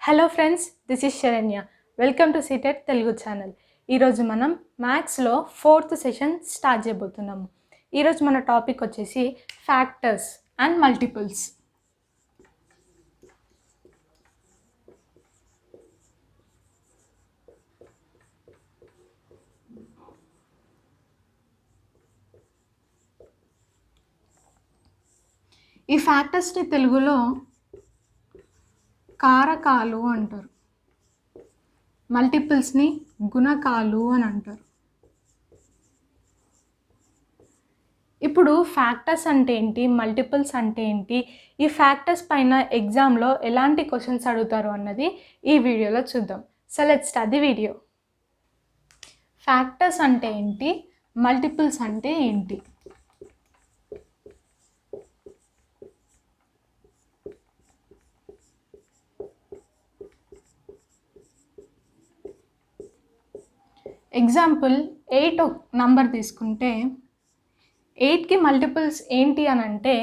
Hello friends, this is Saranya. Welcome to CTET Telugu channel. ఈరోజు మనం మ్యాథ్స్లో 4th సెషన్ స్టార్ట్ చేయబోతున్నాము. ఈరోజు మన టాపిక్ వచ్చేసి ఫ్యాక్టర్స్ అండ్ మల్టిపుల్స్. ఈ ఫ్యాక్టర్స్ని తెలుగులో కారకాలు అంటారు, మల్టిపుల్స్ని గుణకాలు అని అంటారు. ఇప్పుడు ఫ్యాక్టర్స్ అంటే ఏంటి, మల్టిపుల్స్ అంటే ఏంటి, ఈ ఫ్యాక్టర్స్ పైన ఎగ్జామ్లో ఎలాంటి క్వశ్చన్స్ అడుగుతారు అన్నది ఈ వీడియోలో చూద్దాం. So let's start the video. Factors అంటే ఏంటి, మల్టిపుల్స్ అంటే ఏంటి? ఎగ్జాంపుల్ 8 నంబర్ తీసుకుంటే 8కి మల్టిపుల్స్ ఏంటి అని అంటే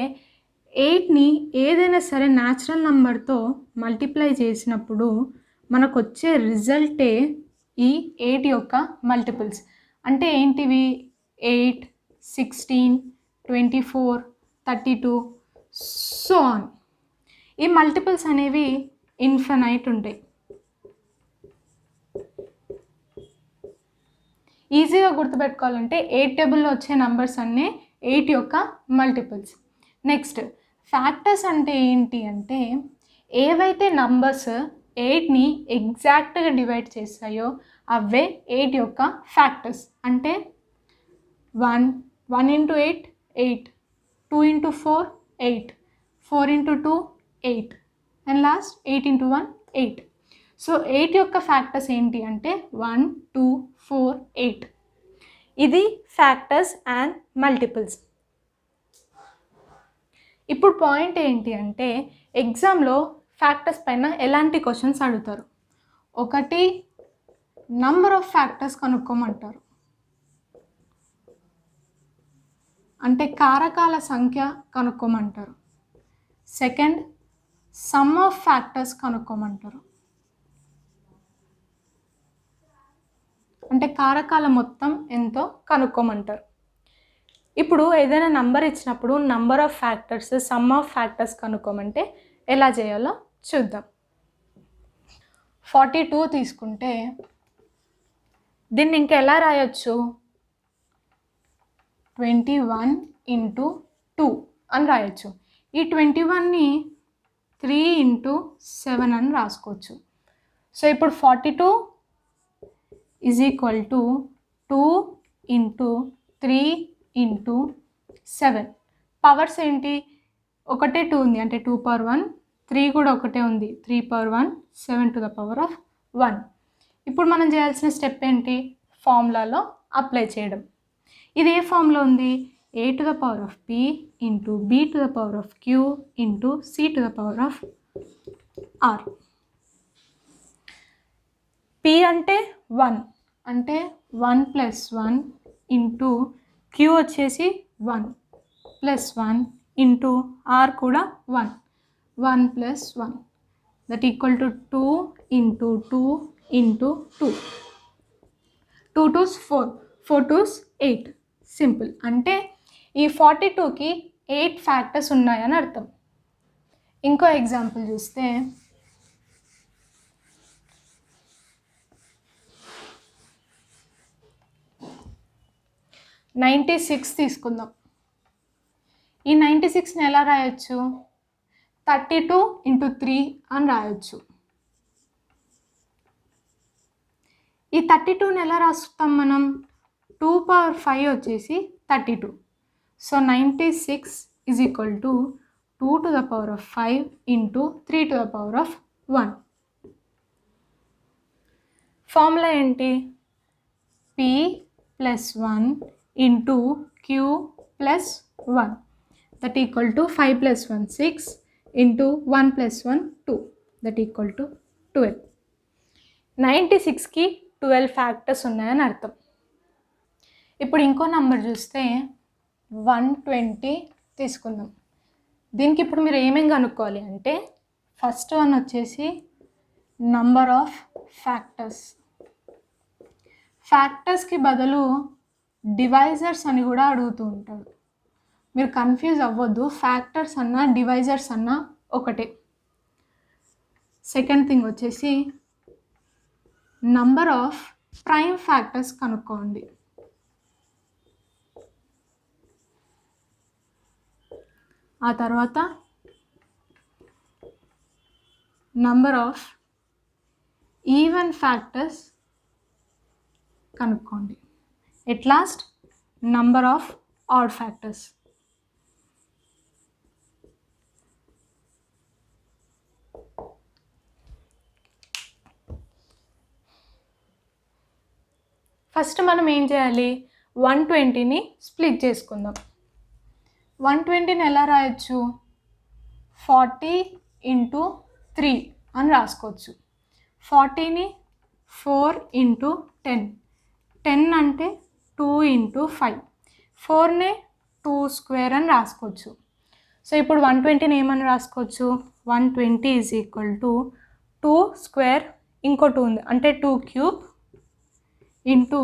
8ని ఏదైనా సరే న్యాచురల్ నెంబర్తో మల్టిప్లై చేసినప్పుడు మనకు వచ్చే రిజల్టే ఈ 8 యొక్క మల్టిపుల్స్. అంటే ఏంటివి? 8, 16, 24, 32 సో ఆన్. ఈ మల్టిపుల్స్ అనేవి ఇన్ఫినైట్ ఉంటాయి. ఈజీగా గుర్తుపెట్టుకోవాలంటే 8 టేబుల్లో వచ్చే నంబర్స్ అన్నీ 8 యొక్క మల్టిపుల్స్. నెక్స్ట్, ఫ్యాక్టర్స్ అంటే ఏంటి అంటే ఏవైతే నంబర్స్ 8ని ఎగ్జాక్ట్గా డివైడ్ చేస్తాయో అవే 8 యొక్క ఫ్యాక్టర్స్. అంటే 1 into 8 8, 2 into 4 8, 4 into 2 8 and last 8 into 1 8. So 8 యొక్క ఫ్యాక్టర్స్ ఏంటి అంటే 1, 2, 4, 8. ఇది ఫ్యాక్టర్స్ అండ్ మల్టిపుల్స్. ఇప్పుడు పాయింట్ ఏంటి అంటే ఎగ్జామ్లో ఫ్యాక్టర్స్ పైన ఎలాంటి క్వశ్చన్స్ అడుగుతారు? ఒకటి, నంబర్ ఆఫ్ ఫ్యాక్టర్స్ కనుక్కోమంటారు, అంటే కారకాల సంఖ్య కనుక్కోమంటారు. సెకండ్, సమ్ ఆఫ్ ఫ్యాక్టర్స్ కనుక్కోమంటారు, అంటే కారకాల మొత్తం ఎంతో కనుక్కోమంటారు. ఇప్పుడు ఏదైనా నంబర్ ఇచ్చినప్పుడు number of factors, sum of factors కనుక్కోమంటే ఎలా చేయాలో చూద్దాం. 42 తీసుకుంటే దీన్ని ఇంకా ఎలా రాయొచ్చు? 21 into 2 అని రాయొచ్చు. ఈ 21ని 3 into 7 అని రాసుకోవచ్చు. సో ఇప్పుడు 42 is equal to 2 into 3 into 7. Powers ఏంటి? ఒకటే 2 ఉంది అంటే 2 power 1, 3 కూడా ఒకటే ఉంది 3 power 1, 7 to the power of 1. ఇప్పుడు మనం చేయాల్సిన స్టెప్ ఏంటి? ఫార్ములాలో అప్లై చేయడం. ఇది ఏ ఫార్ములా ఉంది? a to the power of p into b to the power of q into c to the power of r. p అంటే 1, అంటే 1 plus 1 ఇంటూ q వచ్చేసి 1 plus 1 ఇంటూ r కూడా 1, 1 plus 1 that equal to 2 into 2 into 2. 2 2s 4, 4 2s 8. Simple. అంటే ఈ 42కి 8 factors ఉన్నాయని అర్థం. ఇంకో example చూస్తే 96 తీసుకుందాం. ఈ 96ని ఎలా రాయొచ్చు? 32 into 3 అని రాయొచ్చు. ఈ 32ని ఎలా రాస్తాం మనం? 2 power 5 వచ్చేసి 32. So 96 is equal to 2 to the power of 5 into 3 to the power of 1. Formula ఏంటి? p plus 1 into q plus 1 that equal to 5 plus 1 6 into 1 plus 1 2 that equal to 12. 96కి 12 factors ఉన్నాయని అర్థం. ఇప్పుడు ఇంకో నెంబర్ చూస్తే 120 తీసుకుందాం. దీనికి ఇప్పుడు మీరు ఏమేమి కనుక్కోవాలి అంటే ఫస్ట్ వన్ వచ్చేసి నంబర్ ఆఫ్ ఫ్యాక్టర్స్. ఫ్యాక్టర్స్కి బదులు డివైజర్స్ అని కూడా అడుగుతూ ఉంటాడు. మీరు కన్ఫ్యూజ్ అవ్వద్దు, ఫ్యాక్టర్స్ అన్నా డివైజర్స్ అన్నా ఒకటే. సెకండ్ థింగ్ వచ్చేసి నంబర్ ఆఫ్ ప్రైమ్ ఫ్యాక్టర్స్ కనుక్కోండి. ఆ తర్వాత నంబర్ ఆఫ్ ఈవెన్ ఫ్యాక్టర్స్ కనుక్కోండి. At last number of odd factors. First మనం ఏం చేయాలి, 120ని స్ప్లిట్ చేసుకుందాం. 120ని ఎలా రాయొచ్చు, 40 × 3 అని రాసుకోవచ్చు. 40ని 4 × 10, 10 అంటే 2 × 5, 4నే 2² అని రాసుకోవచ్చు. సో ఇప్పుడు 120ని ఏమని రాసుకోవచ్చు, 120 = 2² ఇంకో 2 ఉంది అంటే 2³ ఇంటూ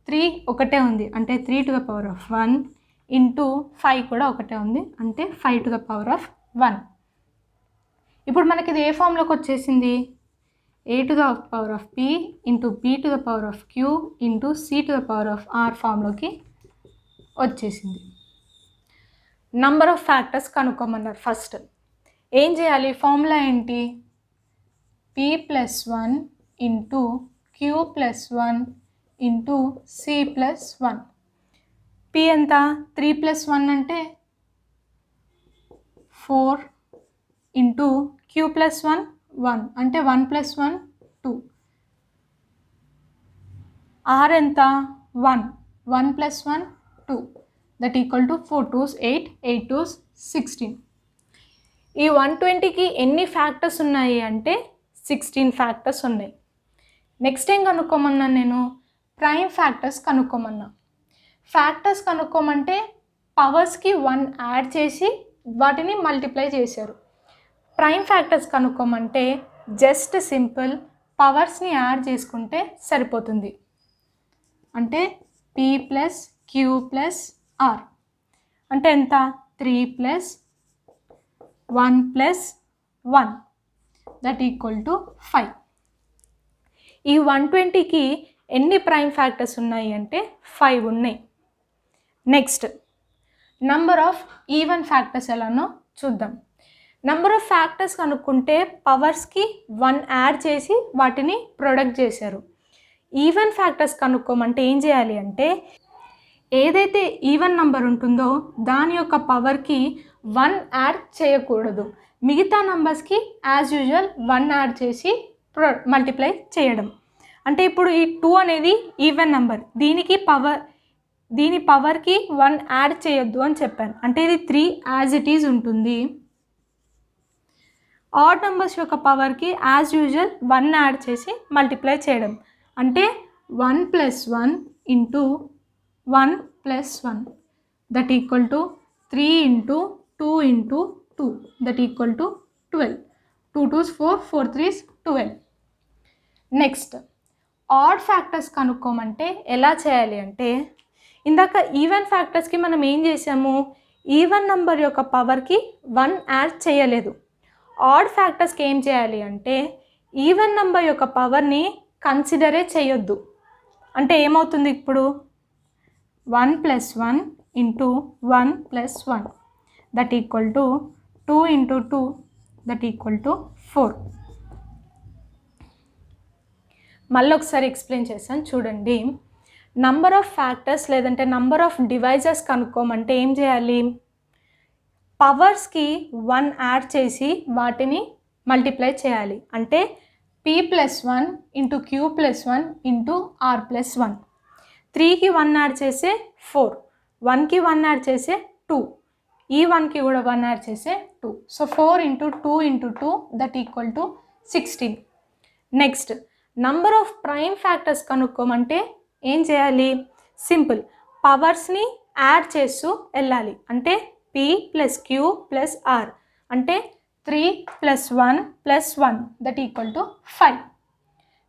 3 ఒకటే ఉంది అంటే 3⁻1 ఇంటూ 5 కూడా ఒకటే ఉంది అంటే 5⁻1. ఇప్పుడు మనకి ఇది ఏ ఫామ్లోకి వచ్చేసింది, a⁻p into b⁻q into c⁻r ఫామ్లోకి వచ్చేసింది. నంబర్ ఆఫ్ ఫ్యాక్టర్స్ కనుక్కోమన్నారు. ఫస్ట్ ఏం చేయాలి, ఫార్ములా ఏంటి, p+1 into q+1 into c+1. p ఎంత, 3+1 అంటే 4 ఇంటూ q+1 1 అంటే 1+1 2. r ఎంత, 1, 1+1 2 that equal to 4 2s 8, 8 2s 16. ఈ 120కి ఎన్ని ఫ్యాక్టర్స్ ఉన్నాయి అంటే 16 ఫ్యాక్టర్స్ ఉన్నాయి. నెక్స్ట్ ఏం కనుక్కోమన్నాను నేను, ప్రైమ్ ఫ్యాక్టర్స్ కనుక్కోమన్నా. ఫ్యాక్టర్స్ కనుక్కోమంటే పవర్స్కి 1 యాడ్ చేసి వాటిని మల్టిప్లై చేశారు. ప్రైమ్ ఫ్యాక్టర్స్ కనుక్కోమంటే జస్ట్ సింపుల్ పవర్స్ని యాడ్ చేసుకుంటే సరిపోతుంది. అంటే p+q+r అంటే ఎంత, 3+1+1 దట్ ఈక్వల్ టు 5. ఈ 120కి ఎన్ని ప్రైమ్ ఫ్యాక్టర్స్ ఉన్నాయి అంటే 5 ఉన్నాయి. Next number of even factors ఎలానో చూద్దాం. నంబర్ ఆఫ్ ఫ్యాక్టర్స్ కనుక్కుంటే పవర్స్కి 1 యాడ్ చేసి వాటిని ప్రొడక్ట్ చేశారు. ఈవెన్ ఫ్యాక్టర్స్ కనుక్కోమంటే ఏం చేయాలి అంటే ఏదైతే ఈవెన్ నంబర్ ఉంటుందో దాని యొక్క పవర్కి 1 యాడ్ చేయకూడదు, మిగతా నంబర్స్కి యాజ్ యూజువల్ 1 యాడ్ చేసి మల్టిప్లై చేయడం. అంటే ఇప్పుడు ఈ 2 అనేది ఈవెన్ నంబర్, దీని పవర్కి 1 యాడ్ చేయొద్దు అని చెప్పాను. అంటే ఇది 3 యాజ్ ఇట్ ఈజ్ ఉంటుంది. ఆడ్ నెంబర్స్ యొక్క పవర్కి యాజ్ యూజువల్ 1 యాడ్ చేసి మల్టిప్లై చేయడం. అంటే 1+1 into 1+1 that equal to 3 × 2 × 2 that equal to 12. 2 2s 4, 4 3s 12. Next odd factors కనుక్కోమంటే ఎలా చేయాలి అంటే ఇందాక ఈవెన్ ఫ్యాక్టర్స్కి మనం ఏం చేసాము, ఈవెన్ నంబర్ యొక్క పవర్కి 1 యాడ్ చేయలేదు. ఆడ్ ఫ్యాక్టర్స్కి ఏం చేయాలి అంటే ఈవెన్ నంబర్ యొక్క పవర్ని కన్సిడరే చేయొద్దు. అంటే ఏమవుతుంది, ఇప్పుడు 1+1 into 1+1 that equal to 2 × 2 that equal to 4. మళ్ళీ ఒకసారి ఎక్స్ప్లెయిన్ చేస్తాను చూడండి. నంబర్ ఆఫ్ ఫ్యాక్టర్స్ లేదంటే నంబర్ ఆఫ్ డివైజర్స్ కనుక్కోమంటే ఏం చేయాలి, పవర్స్కి 1 యాడ్ చేసి వాటిని మల్టిప్లై చేయాలి. అంటే p+1 into q+1 into r+1. 3కి 1 యాడ్ చేసే 4, 1కి 1 యాడ్ చేసే 2, ఈ 1కి కూడా 1 యాడ్ చేసే 2. So 4 × 2 × 2 that equal to 16. Next number of prime factors కనుక్కోమంటే ఏం చేయాలి, సింపుల్ పవర్స్ని యాడ్ చేస్తూ వెళ్ళాలి. అంటే p+q+r అంటే 3 plus 1 plus 1 that equal to 5.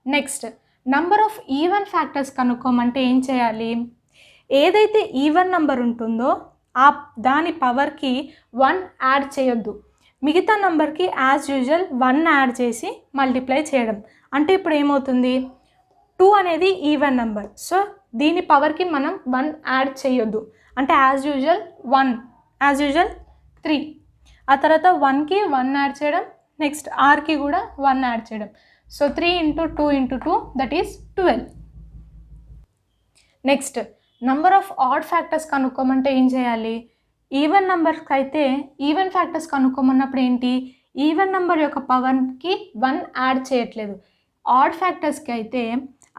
Next number of even factors కనుక్కోమంటే ఏం చేయాలి? ఏదైతే ఈవెన్ నంబర్ ఉంటుందో దాని పవర్కి 1 యాడ్ చేయొద్దు. మిగతా నంబర్కి యాజ్ యూజువల్ 1 యాడ్ చేసి మల్టిప్లై చేయడం. అంటే ఇప్పుడు ఏమవుతుంది? 2 అనేది ఈవెన్ నంబర్, సో దీని పవర్కి మనం 1 యాడ్ చేయొద్దు. అంటే యాజ్ యూజువల్ 1, యాజ్ యూజువల్ 3, ఆ తర్వాత 1కి 1 యాడ్ చేయడం, నెక్స్ట్ ఆర్కి కూడా 1 యాడ్ చేయడం. So 3 into 2 into 2 that is 12. Next number of odd factors కనుక్కోమంటే ఏం చేయాలి? ఈవెన్ నంబర్కి అయితే ఈవెన్ ఫ్యాక్టర్స్ కనుక్కోమన్నప్పుడు ఏంటి? ఈవెన్ నంబర్ యొక్క పవర్కి 1 యాడ్ చేయట్లేదు. ఆడ్ ఫ్యాక్టర్స్కి అయితే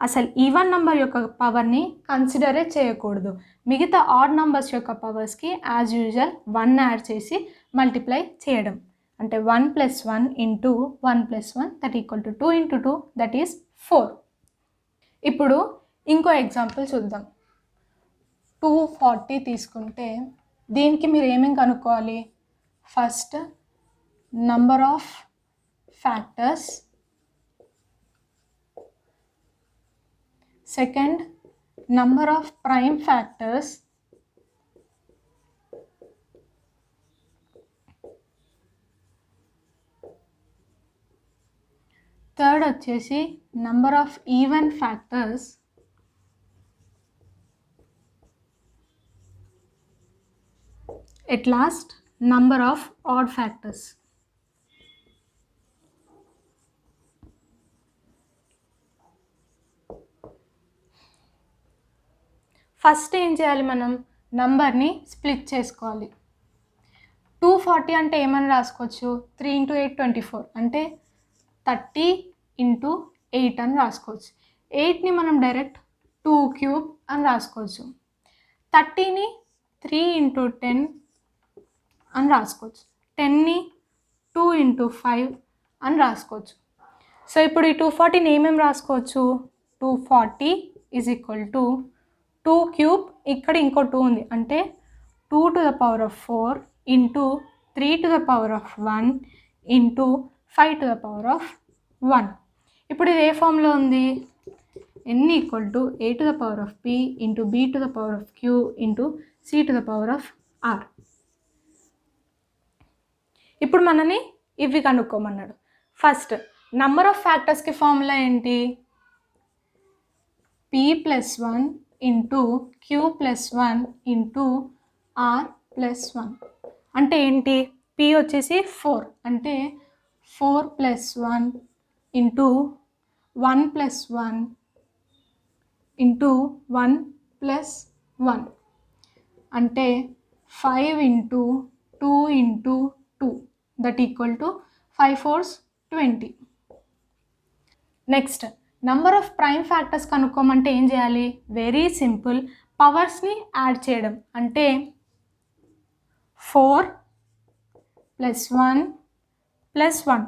అసలు ఈవెన్ నంబర్ యొక్క పవర్ని కన్సిడరే చేయకూడదు. మిగతా ఆడ్ నంబర్స్ యొక్క పవర్స్కి యాజ్ యూజువల్ 1 యాడ్ చేసి మల్టిప్లై చేయడం. అంటే 1 + 1 into 1 + 1 that equal to 2 into 2 that is 4. ఇప్పుడు ఇంకో ఎగ్జాంపుల్ చూద్దాం. 240 తీసుకుంటే దీనికి మీరు ఏమేమి కనుక్కోవాలి? First number of factors, second number of prime factors, third వచ్చేసి number of even factors, at last number of odd factors. First ఏం చేయాలి? మనం నంబర్ని స్ప్లిట్ చేసుకోవాలి. 240 అంటే ఏమని రాసుకోవచ్చు? 3 into 8 24, అంటే 30 into 8 అని రాసుకోవచ్చు. 8ని మనం డైరెక్ట్ 2 cube అని రాసుకోవచ్చు. 30ని 3 into 10 అని రాసుకోవచ్చు. 10ని 2 into 5 అని రాసుకోవచ్చు. సో ఇప్పుడు ఈ 240ని ఏమేమి రాసుకోవచ్చు? 240 is equal to 2 cube, ఇక్కడ ఇంకో 2 ఉంది, అంటే 2 to the power of 4 into 3 to the power of 1 into 5 to the power of 1. ఇప్పుడు ఇది ఏ ఫామ్లో ఉంది? n equal to a to the power of p into b to the power of q into c to the power of r. ఇప్పుడు మనని ఇవి కనుక్కోమన్నాడు. First number of ఫ్యాక్టర్స్కి formula ఏంటి? p + 1 into q + 1 into r + 1. అంటే ఏంటి? p వచ్చేసి 4, అంటే 4 + 1 into 1 + 1 into 1 + 1, అంటే 5 into 2 into 2 that equal to 5 4s 20. Next number of prime factors కనుక్కోమంటే ఏం చేయాలి? వెరీ సింపుల్, పవర్స్ని యాడ్ చేయడం. అంటే 4 + 1 + 1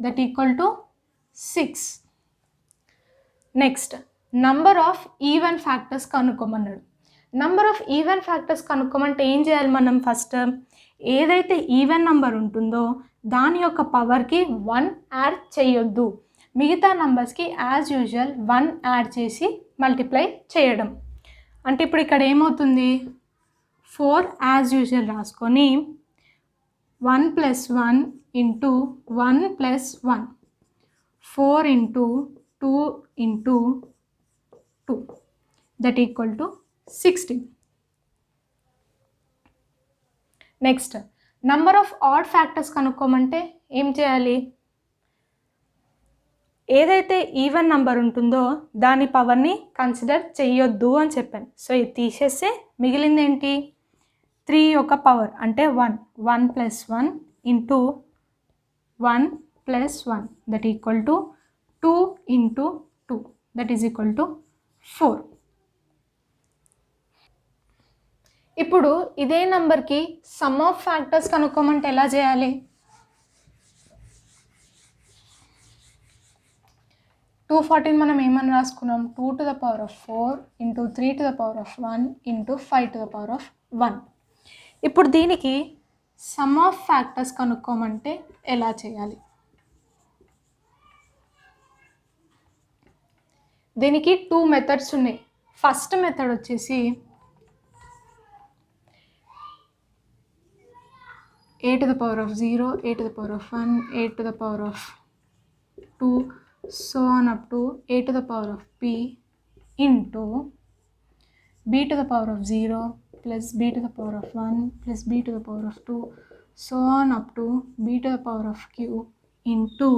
that equal to 6. Next number of even factors కనుక్కోమన్నాడు. నంబర్ ఆఫ్ ఈవెన్ ఫ్యాక్టర్స్ కనుక్కోమంటే ఏం చేయాలి? మనం ఫస్ట్ ఏదైతే ఈవెన్ నంబర్ ఉంటుందో దాని యొక్క పవర్కి 1 యాడ్ చేయొద్దు. మిగతా నంబర్స్కి యాజ్ యూజువల్ 1 యాడ్ చేసి మల్టిప్లై చేయడం. అంటే ఇప్పుడు ఇక్కడ ఏమవుతుంది? 4 యాజ్ యూజువల్ రాసుకొని 1 + 1 into 1 + 1, 4 into 2 into 2 that equal to 16. Next number of odd factors కనుక్కోమంటే ఏం చేయాలి? ఏదైతే ఈవెన్ నంబర్ ఉంటుందో దాని పవర్ని కన్సిడర్ చేయొద్దు అని చెప్పాను. సో ఇది తీసేస్తే మిగిలింది ఏంటి? 3 యొక్క పవర్, అంటే 1 + 1 into 1 + 1 that equal to 2 into 2 that is equal to 4. ఇప్పుడు ఇదే నంబర్కి సమ్ ఆఫ్ ఫ్యాక్టర్స్ కనుక్కోమంటే ఎలా చేయాలి? 240 మనం ఏమని రాసుకున్నాం? 2 to the power of 4 into 3 to the power of 1 into 5 to the power of 1. ఇప్పుడు దీనికి సమ్ ఆఫ్ ఫ్యాక్టర్స్ కనుక్కోమంటే ఎలా చేయాలి? దీనికి 2 మెథడ్స్ ఉన్నాయి. ఫస్ట్ మెథడ్ వచ్చేసి a to the power of 0, a to the power of 1, a to the power of 2, so on up to a to the power of p into b to the power of 0 plus b to the power of 1 plus b to the power of 2, so on up to b to the power of q into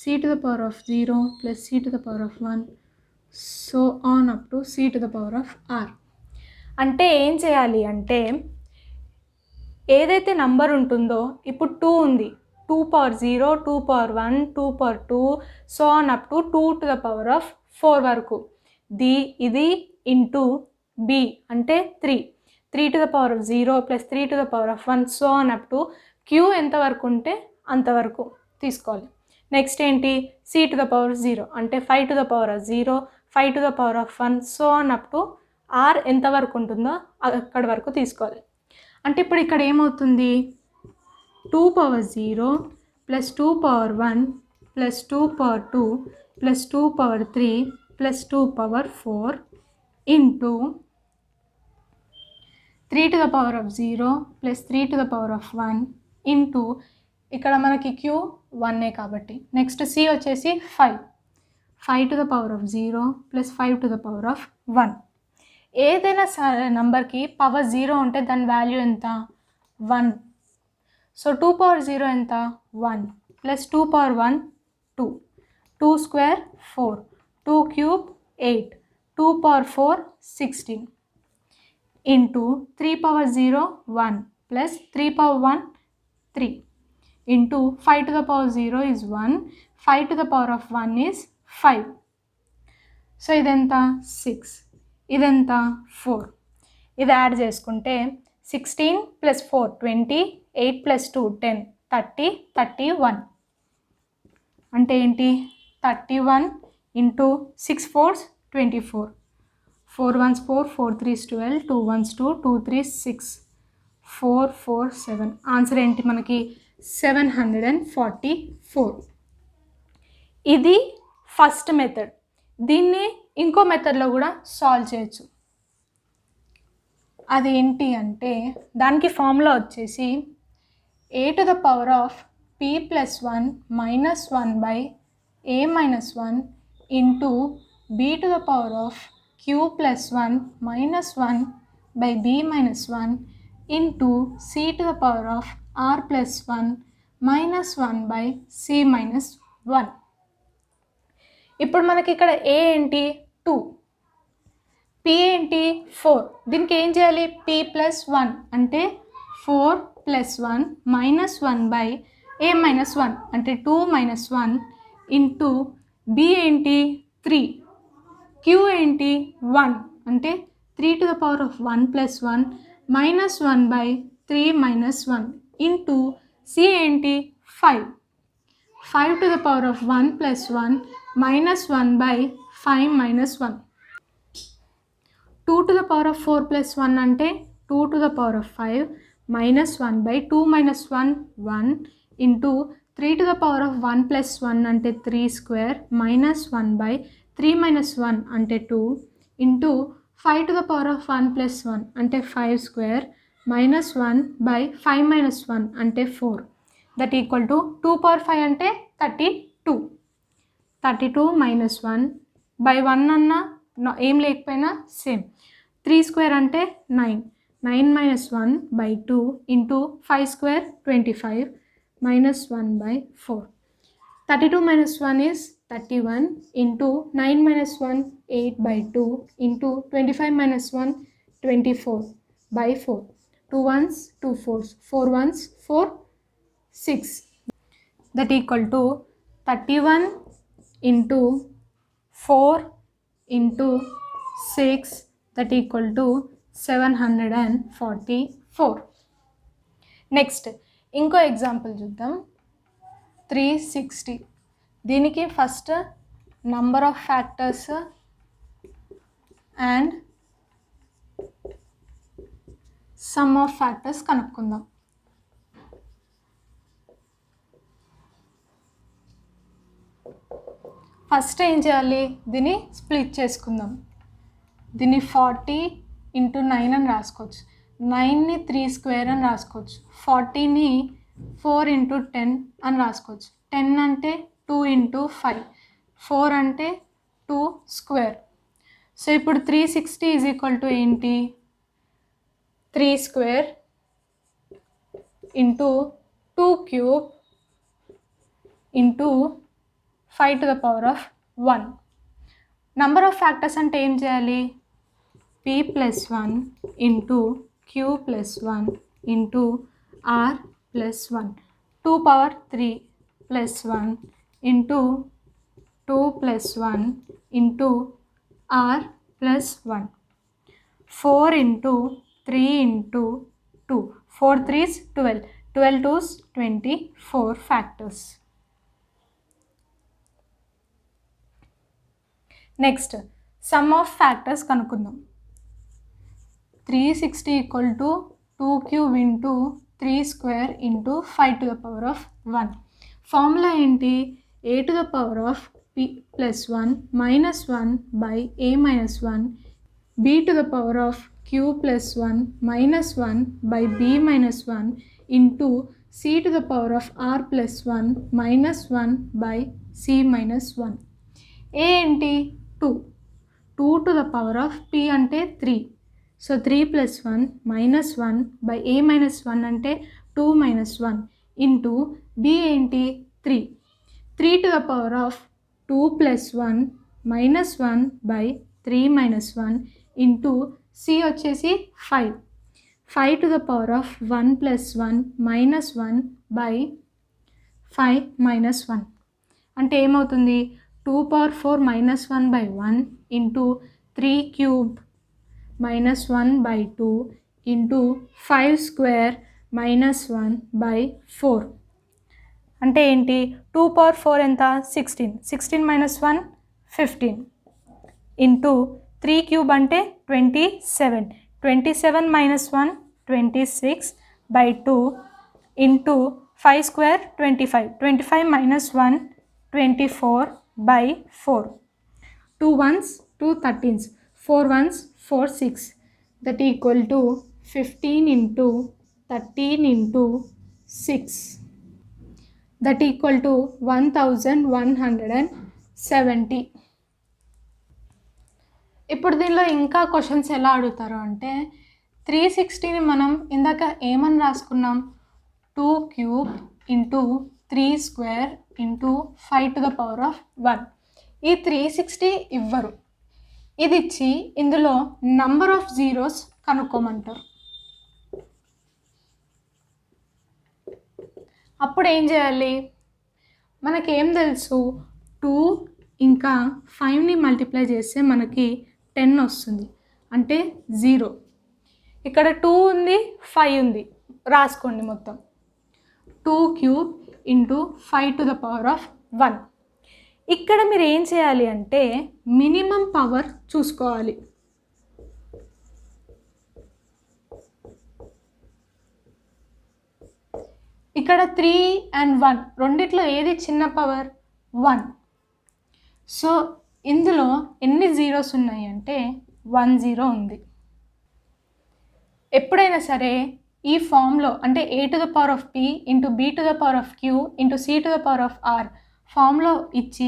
c to the power of 0 plus c to the power of 1, so on up to c to the power of r. అంటే ఏం చేయాలి అంటే ఏదైతే number ఉంటుందో ఇప్పుడు 2 ఉంది, 2 power 0, 2 power 1, 2 power 2, so on up to 2 to the power of 4 వరకు. ఇది ఇంటూ బి అంటే 3 to the power of 0 plus 3 to the power of 1, so on up to q ఎంతవరకు ఉంటే అంతవరకు తీసుకోవాలి. నెక్స్ట్ ఏంటి c to the power of 0 అంటే 5 to the power of 0, 5 to the power of 1, so on up to r ఎంతవరకు ఉంటుందో అక్కడి వరకు తీసుకోవాలి. అంటే ఇప్పుడు ఇక్కడ ఏమవుతుంది 2 power 0 plus 2 power 1 plus 2 power 2 plus 2 power 3 plus 2 power 4 into 3 to the power of 0 plus 3 to the power of 1 into ఇక్కడ మనకి క్యూ 1 కాబట్టి నెక్స్ట్ సి వచ్చేసి 5 to the power of 0 plus 5 to the power of 1. ఏదైనా సరే నంబర్కి power 0 ఉంటే దాని value ఎంత 1. సో 2 పవర్ 0 ఎంత 1 plus 2 power 1 2, 2 square 4, 2 cube 8, 2 power 4 16 into 3 power 0 1 plus 3 power 1 3 into 5 to the power 0 is 1, 5 to the power of 1 is 5. So ఇదెంత 6, ఇదెంత 4. ఇది యాడ్ చేసుకుంటే 16 ప్లస్ 4 20, 8 ప్లస్ 2 10, 30, 31 అంటే ఏంటి 31 into 6 4s 24, 4 1s 4, 4 3s 12, 2 1s 2, 2 3s 6, 4 4 7. Answer ఏంటి మనకి 744. ఇది ఫస్ట్ మెథడ్. దీన్ని ఇంకో మెథడ్లో కూడా సాల్వ్ చేయొచ్చు. అదేంటి అంటే దానికి ఫార్ములా వచ్చేసి a to the power of p plus 1 minus 1 by a minus 1 into b to the power of q plus 1 minus 1 by b minus 1 into c to the power of r plus 1 minus 1 by c minus 1. ఇప్పుడు మనకి ఇక్కడ a ఏంటి 2, p ఏంటి 4. దీనికి ఏం చేయాలి p plus 1 అంటే 4 plus 1 minus 1 by a minus 1 అంటే 2 మైనస్ 1 ఇంటూ b ఏంటి 3, q ఏంటి 1 అంటే 3 to the power of 1 plus 1 minus 1 by 3 minus 1 into c ఏంటి 5, 5 to the power of 1 plus 1 minus 1 by 5 minus 1. 2 to the power of 4 plus 1 అంటే 2 to the power of 5 minus 1 by 2 minus 1 1 into 3 to the power of 1 plus 1 అంటే 3 square minus 1 by 3 minus 1 అంటే 2 into 5 to the power of 1 plus 1 అంటే 5 square minus 1 by 5 minus 1 అంటే 4. That equal to 2 power 5 అంటే 32. 32 minus 1 by 1 అన్న ఏం లేకపోయినా same. 3 square అంటే 9, 9 minus 1 by 2 into 5 square 25 minus 1 by 4. 32 minus 1 is 31 into 9 minus 1 8 by 2 into 25 minus 1 24 by 4. 2 1s 2 4s, 4 1s 4, 6. That equal to 31 into 4 into 6 that equal to 744. Next ఇంకో example చూద్దాం. 360. దీనికి first number of factors and some of factors కనుక్కుందాం. First ఏం చేయాలి, దీన్ని split చేసుకుందాం. దీన్ని 40 × 9 అని రాసుకోవచ్చు. 9ని 3 స్క్వేర్ అని రాసుకోవచ్చు. 40ని 4 × 10 అని రాసుకోవచ్చు. 10 అంటే 2 × 5, 4 అంటే 2 స్క్వేర్. సో ఇప్పుడు 360 = ఏంటి, 3 square into 2 cube into 5⁻1. Number of factors అంటే ఏం చేయాలి, p+1 into q+1 into r+1, 2^3+1 into 2+1 into r+1, 4 into 3 into 2, 4 3s 12, 12 2s 24 factors. Next some of factors కనుక్కుందాం. 360 = 2 cube into 3 square into 5⁻1. Formula ఏంటి, a⁻p+1 -1 by a -1 b⁻q+1 -1 by b -1 into c⁻r+1 -1 by c -1. a ఏంటి, 2, 2p అంటే 3, so 3+1 -1 by a -1 అంటే 2 -1 into b ఏంటి, 3, 3⁻2+1 -1 by 3 -1 into c వచ్చేసి 5, 5⁻1+1 -1 by 5 -1 అంటే ఏమవుతుంది, 2⁴ -1 by 1 into 3 cube -1 by 2 into 5 square -1 by 4. అంటే ఏంటి, 2⁴ ఎంత, 16, 16 - 1 15 ఇంటూ 3 క్యూబ్ అంటే 27, 27 - 1 26 by 2 into 5 square 25, 25 - 1 24 by 4, 2 1s 2 13s, 4 1s 4 6, that equal to 15 into 13 into 6, that equal to 1170. ఇప్పుడు దీనిలో ఇంకా క్వశ్చన్స్ ఎలా అడుగుతారు అంటే, 360ని మనం ఇందాక ఏమని రాసుకున్నాం, 2 క్యూబ్ ఇంటూ 3 స్క్వేర్ ఇంటూ 5⁻1. ఈ 360 ఇవ్వరు, ఇది ఇచ్చి ఇందులో నంబర్ ఆఫ్ జీరోస్ కనుక్కోమంటారు. అప్పుడు ఏం చేయాలి, మనకేం తెలుసు, 2 ఇంకా 5ని మల్టిప్లై చేస్తే మనకి 10 వస్తుంది, అంటే 0. ఇక్కడ 2 ఉంది 5 ఉంది, రాసుకోండి మొత్తం. 2 క్యూబ్ ఇంటూ 5⁻1. ఇక్కడ మీరు ఏం చేయాలి అంటే మినిమం పవర్ చూసుకోవాలి. ఇక్కడ 3 and 1 రెండిట్లో ఏది చిన్న పవర్, 1. సో ఇందులో ఎన్ని జీరోస్ ఉన్నాయి అంటే 1 0 ఉంది. ఎప్పుడైనా సరే ఈ ఫామ్లో అంటే a⁻p into b⁻q into c⁻r ఫామ్లో ఇచ్చి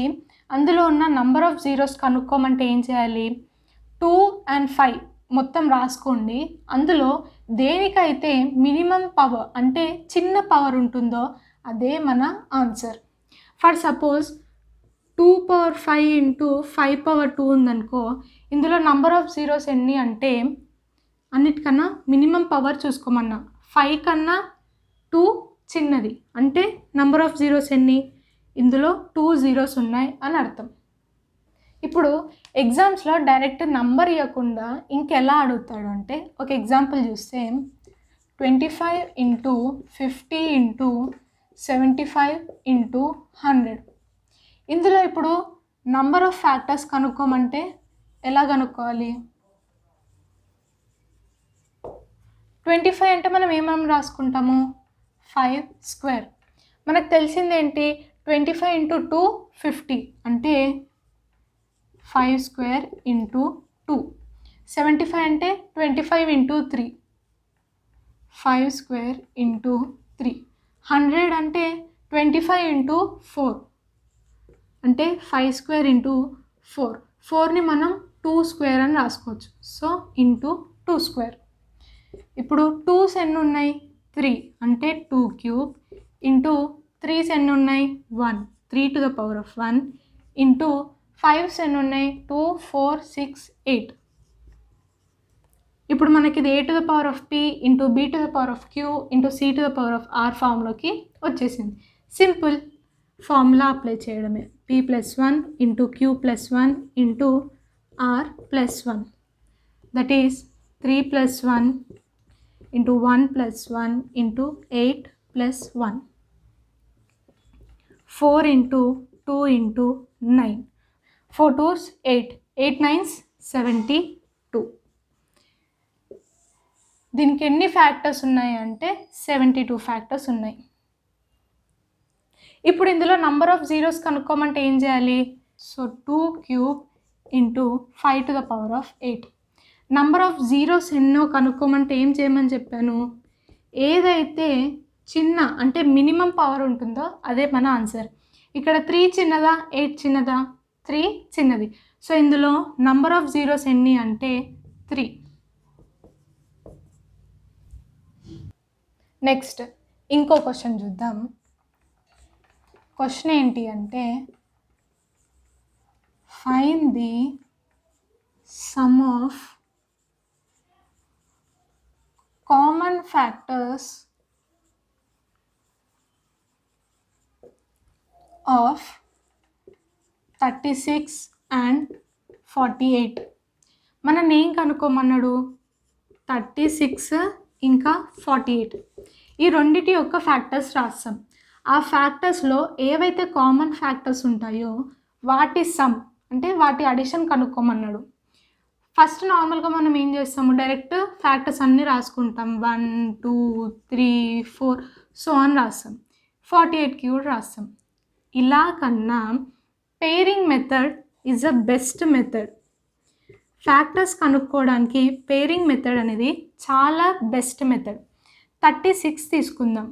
అందులో ఉన్న నంబర్ ఆఫ్ జీరోస్ కనుక్కోమంటే ఏం చేయాలి, 2 and 5 మొత్తం రాసుకోండి. అందులో దేనికైతే మినిమం పవర్ అంటే చిన్న పవర్ ఉంటుందో అదే మన ఆన్సర్. ఫర్ సపోజ్ 2⁵ ఇంటూ 5⁻2 ఉందనుకో, ఇందులో నంబర్ ఆఫ్ జీరోస్ ఎన్ని అంటే అన్నిటికన్నా మినిమం పవర్ చూసుకోమన్నా, 5 కన్నా 2 చిన్నది, అంటే నంబర్ ఆఫ్ జీరోస్ ఎన్ని, ఇందులో 2 జీరోస్ ఉన్నాయి అని అర్థం. ఇప్పుడు ఎగ్జామ్స్లో డైరెక్ట్ నంబర్ ఇవ్వకుండా ఇంకెలా అడుగుతాడు అంటే, ఒక ఎగ్జాంపుల్ చూస్తే 25 ఇంటూ 50 ఇంటూ 75 ఇంటూ 100. ఇందులో ఇప్పుడు నంబర్ ఆఫ్ ఫ్యాక్టర్స్ కనుక్కోమంటే ఎలా కనుక్కోవాలి, 25 అంటే మనం ఏమేమి రాసుకుంటాము, 5 స్క్వేర్. మనకు తెలిసిందేంటి, 25 ఇంటూ 2 50 అంటే 5 స్క్వేర్ ఇంటూ 2. 75 అంటే 25 ఇంటూ 3. 5 square into 3. 100 అంటే 25 ఇంటూ 4 అంటే 5 స్క్వేర్ ఇంటూ 4. 4ని మనం 2 స్క్వేర్ అని రాసుకోవచ్చు. So into 2 square. ఇప్పుడు 2s ఎన్ని ఉన్నాయి? 3 అంటే 2 క్యూబ్ ఇంటూ 3s ఎన్ని ఉన్నాయి? 1. 3 to the power of 1 into 5s ఎన్ని ఉన్నాయి? 2, 4, 6, 8. ఇప్పుడు మనకి ఇది a to the power of p into b to the power of q into c to the power of r ఫామ్లోకి వచ్చేసింది. సింపుల్ ఫార్ములా అప్లై చేయడమే. p plus 1 into q plus 1 into r plus 1. That is 3 plus 1 into 1 plus 1 into 8 plus 1. 4 into 2 into 9. 4 2s 8. 8 9s 72. దీనికి ఎన్ని factors ఉన్నాయి అంటే 72 factors ఉన్నాయి. ఇప్పుడు ఇందులో number of zeros కనుక్కోమంటే ఏం చేయాలి? So 2 cube into 5 to the power of 8. Number of zeros ఎన్నో కనుక్కోమంటే ఏం చేయమని చెప్పాను? ఏదైతే చిన్న అంటే మినిమం పవర్ ఉంటుందో అదే మన ఆన్సర్. ఇక్కడ 3 చిన్నదా 8 చిన్నదా? 3 చిన్నది. సో ఇందులో నంబర్ ఆఫ్ జీరోస్ ఎన్ని అంటే 3. నెక్స్ట్ ఇంకో క్వశ్చన్ చూద్దాం. క్వశ్చన్ ఏంటి అంటే find the some of common factors of 36 and 48. మనం ఏం కనుక్కోమన్నాడు? 36 ఇంకా 48. ఈ రెండిటి యొక్క ఫ్యాక్టర్స్ రాస్తాం. ఆ ఫ్యాక్టర్స్లో ఏవైతే కామన్ ఫ్యాక్టర్స్ ఉంటాయో వాటి సమ్ అంటే వాటి అడిషన్ కనుక్కోమన్నాడు. ఫస్ట్ నార్మల్గా మనం ఏం చేస్తాము? డైరెక్ట్ ఫ్యాక్టర్స్ అన్నీ రాసుకుంటాం. 1 2 3 4 సో అని రాస్తాం. 48కి కూడా రాస్తాం. ఇలా కన్నా pairing method is the best method. Factors కనుక్కోవడానికి పేరింగ్ మెథడ్ అనేది చాలా బెస్ట్ మెథడ్. 36 తీసుకుందాం.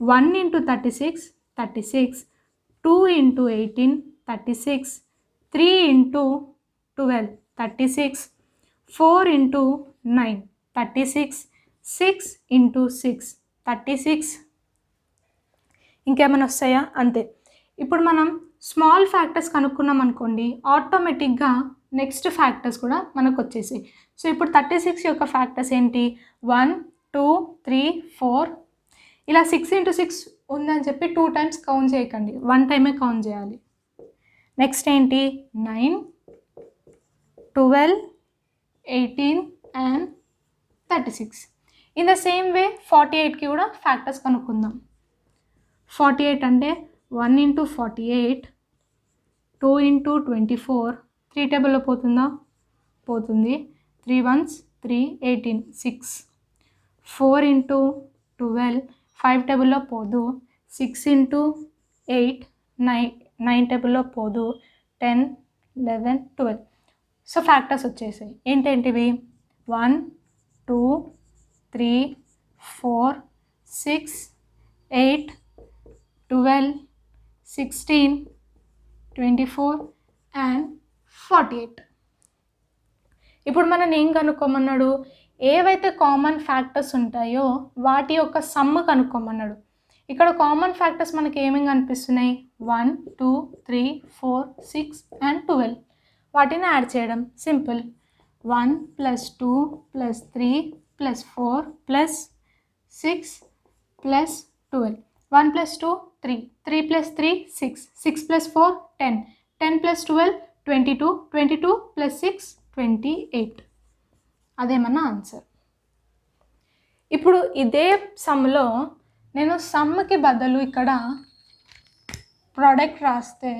1 into 36 36, 2 into 18 36, 3 into 12 36, 4 into 9 36, 6 into 6 36. ఇంకేమైనా వస్తాయా? అంతే. ఇప్పుడు మనం స్మాల్ ఫ్యాక్టర్స్ కనుక్కున్నాం అనుకోండి, ఆటోమేటిక్గా నెక్స్ట్ ఫ్యాక్టర్స్ కూడా మనకు వచ్చేసాయి. సో ఇప్పుడు 36 యొక్క ఫ్యాక్టర్స్ ఏంటి? 1 2 3 4. ఇలా 6 into 6 ఉందని చెప్పి 2 times కౌంట్ చేయకండి, 1 టైమే కౌంట్ చేయాలి. నెక్స్ట్ ఏంటి? 9 12 18 and 36. In the same way 48కి కూడా ఫ్యాక్టర్స్ కనుక్కుందాం. 48 అంటే 1 into 48, 2 into 24. 3 టేబుల్లో పోతుందా? పోతుంది. 3 1s 3 18 6. 4 into 12 5 టేబుల్లో పోదు. 6 into 8 9 టేబుల్లో పోదు. 10 11 12. సో ఫ్యాక్టర్స్ వచ్చేసాయి. ఏంటేంటివి? 1 2 3 4 6 8 12 16 24 and 48. ఇప్పుడు మనం ఏం కనుక్కోమన్నాడు? ఏవైతే కామన్ ఫ్యాక్టర్స్ ఉంటాయో వాటి యొక్క సమ్ కనుక్కోమన్నాడు. ఇక్కడ కామన్ ఫ్యాక్టర్స్ మనకి ఏమేమి కనిపిస్తున్నాయి? 1 2 3 4 6 and 12. వాటిని యాడ్ చేయడం simple. 1 plus 2 plus 3 plus 4 plus 6 plus 12. 1 plus 2 3, 3 plus 3 6, 6 plus 4 10, 10 plus 12 22, 22 plus 6 28. అదే మన ఆన్సర్. ఇప్పుడు ఇదే సమ్లో నేను సమ్కి బదులు ఇక్కడ ప్రోడక్ట్ రాస్తే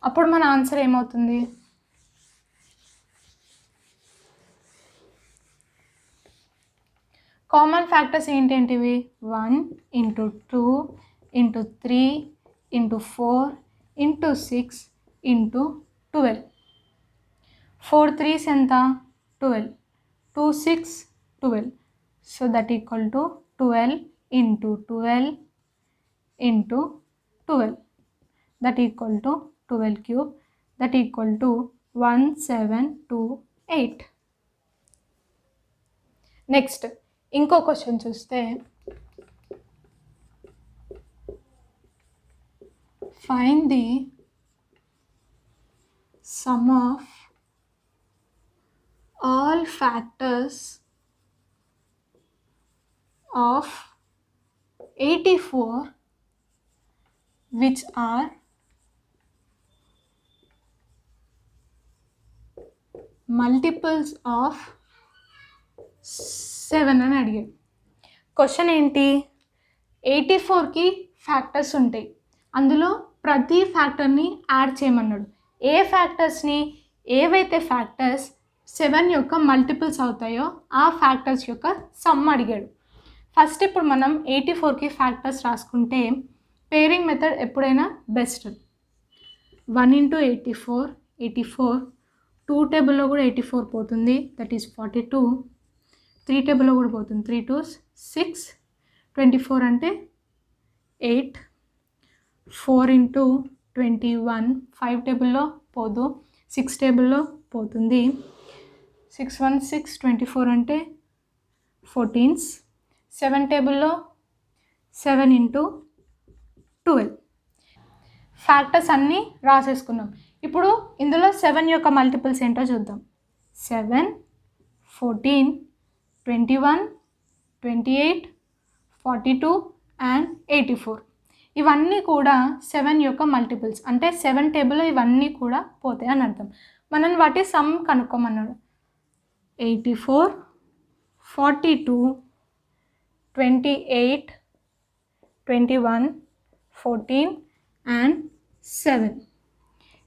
అప్పుడు మన ఆన్సర్ ఏమవుతుంది? కామన్ ఫ్యాక్టర్స్ ఏంటేంటివి? 1 into 2 into 3 into 4 into 6 into 12. 4 3s ఎంత 12. 2 6 12. So that equal to 12 into 12 into 12. That equal to 12 cube. That equal to 1728. Next ఇంకో క్వశ్చన్ చూస్తే find the sum of all factors of 84 which are multiples of 7 అని అడిగాడు. Question ఏంటి, 84కి factors ఉంటాయి, అందులో ప్రతి ఫ్యాక్టర్ని add చేయమన్నాడు. ఏ ఫ్యాక్టర్స్ని, ఏవైతే ఫ్యాక్టర్స్ 7 యొక్క మల్టిపుల్స్ అవుతాయో ఆ ఫ్యాక్టర్స్ యొక్క సమ్ అడిగాడు. ఫస్ట్ ఇప్పుడు మనం 84కి ఫ్యాక్టర్స్ రాసుకుంటే పేరింగ్ మెథడ్ ఎప్పుడైనా బెస్ట్. 1 ఇంటూ 84 84. 2 టేబుల్లో కూడా 84 పోతుంది, దట్ ఈస్ 42. 3 టేబుల్లో కూడా పోతుంది, 3 2s 6. 24 అంటే 8. 4 ఇంటూ 21. 5 టేబుల్లో పోదు, 6 టేబుల్లో పోతుంది. 6 1 6. 24 అంటే 14s. 7 టేబుల్లో 7 ఇంటూ 12. ఫ్యాక్టర్స్ అన్నీ రాసేసుకున్నాం. ఇప్పుడు ఇందులో 7 యొక్క మల్టిపుల్స్ ఏంటో చూద్దాం. 7 14 21 28 42 అండ్ 84. ఇవన్నీ కూడా 7 యొక్క మల్టిపుల్స్, అంటే 7 టేబుల్లో ఇవన్నీ కూడా పోతాయి అని అర్థం. మనం వాటి some కనుక్కోమన్నాడు. 84 42 28 21 14 and 7.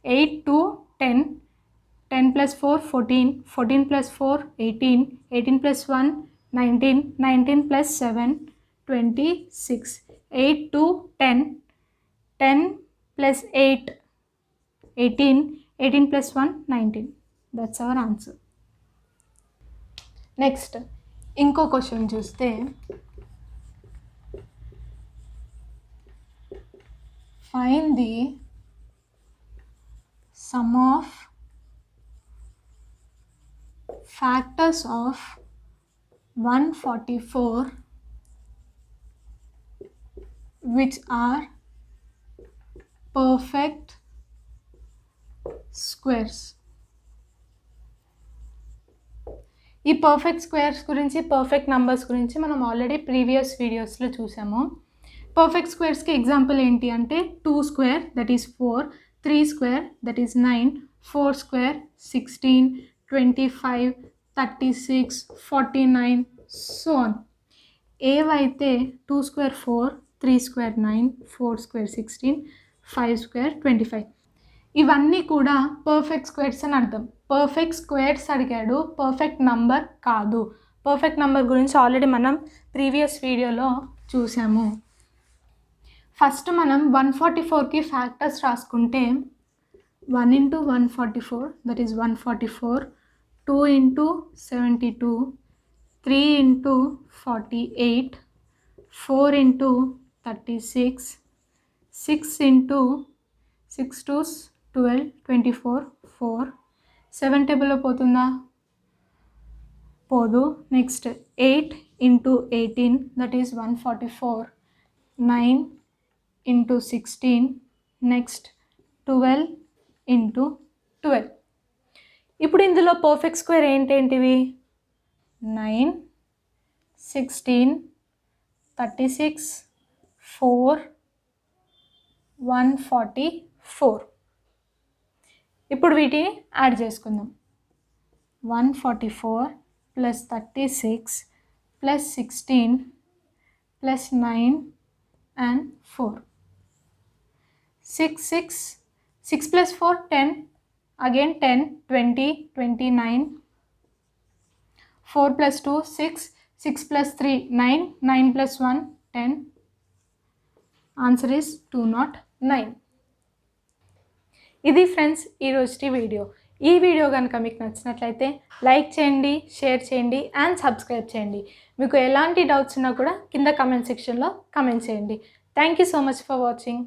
8 2 10. 10 plus 4 14. 14 plus 4 18. 18 plus 1 19. 19 plus 7 26. 8 2 10. 10 plus 8 18. 18 plus 1 19. That's our answer. Next ఇంకో క్వశ్చన్ చూస్తే find the sum of factors of 144 which are perfect squares. ఈ పర్ఫెక్ట్ స్క్వేర్స్ గురించి, పర్ఫెక్ట్ నంబర్స్ గురించి మనం ఆల్రెడీ ప్రీవియస్ వీడియోస్లో చూసాము. పర్ఫెక్ట్ స్క్వేర్స్కి ఎగ్జాంపుల్ ఏంటి అంటే 2 square that is 4, 3 square that is 9, 4 square 16, 25, 36, 49 so on. ఏవైతే 2 స్క్వేర్ 4, 3 స్క్వేర్ 9, 4 స్క్వేర్ 16, 5 స్క్వేర్ 25 ఇవన్నీ కూడా పర్ఫెక్ట్ స్క్వేర్స్ అని అర్థం. పర్ఫెక్ట్ స్క్వేర్స్ అడిగాడు, పర్ఫెక్ట్ నంబర్ కాదు. పర్ఫెక్ట్ నంబర్ గురించి ఆల్రెడీ మనం ప్రీవియస్ వీడియోలో చూసాము. ఫస్ట్ మనం 144కి ఫ్యాక్టర్స్ రాసుకుంటే 1 into 144 that is 144. 2 into 72. 3 into 48. 4 into 36. 6 into 6 2s 12 24 4. 7 టేబుల్లో పోతుందా, పోదు. Next 8 into 18 that is 144. 9 into 16. Next 12 into 12. ఇప్పుడు ఇందులో పర్ఫెక్ట్ స్క్వేర్ ఏంటేంటివి 9 16 36 4 144. ఇప్పుడు వీటిని యాడ్ చేసుకుందాం. 144 plus 36 plus 16 plus 9 and 4. 6 plus 4 10. Again 10 20 29. 4 plus 2 6. 6 plus 3 9. 9 plus 1 10. Answer is 209. ఇది ఫ్రెండ్స్ ఈరోజుటి వీడియో. ఈ వీడియో కనుక మీకు నచ్చినట్లయితే లైక్ చేయండి, షేర్ చేయండి అండ్ సబ్స్క్రైబ్ చేయండి. మీకు ఎలాంటి డౌట్స్ ఉన్నా కూడా కింద కమెంట్ సెక్షన్లో కమెంట్ చేయండి. Thank you so much for watching.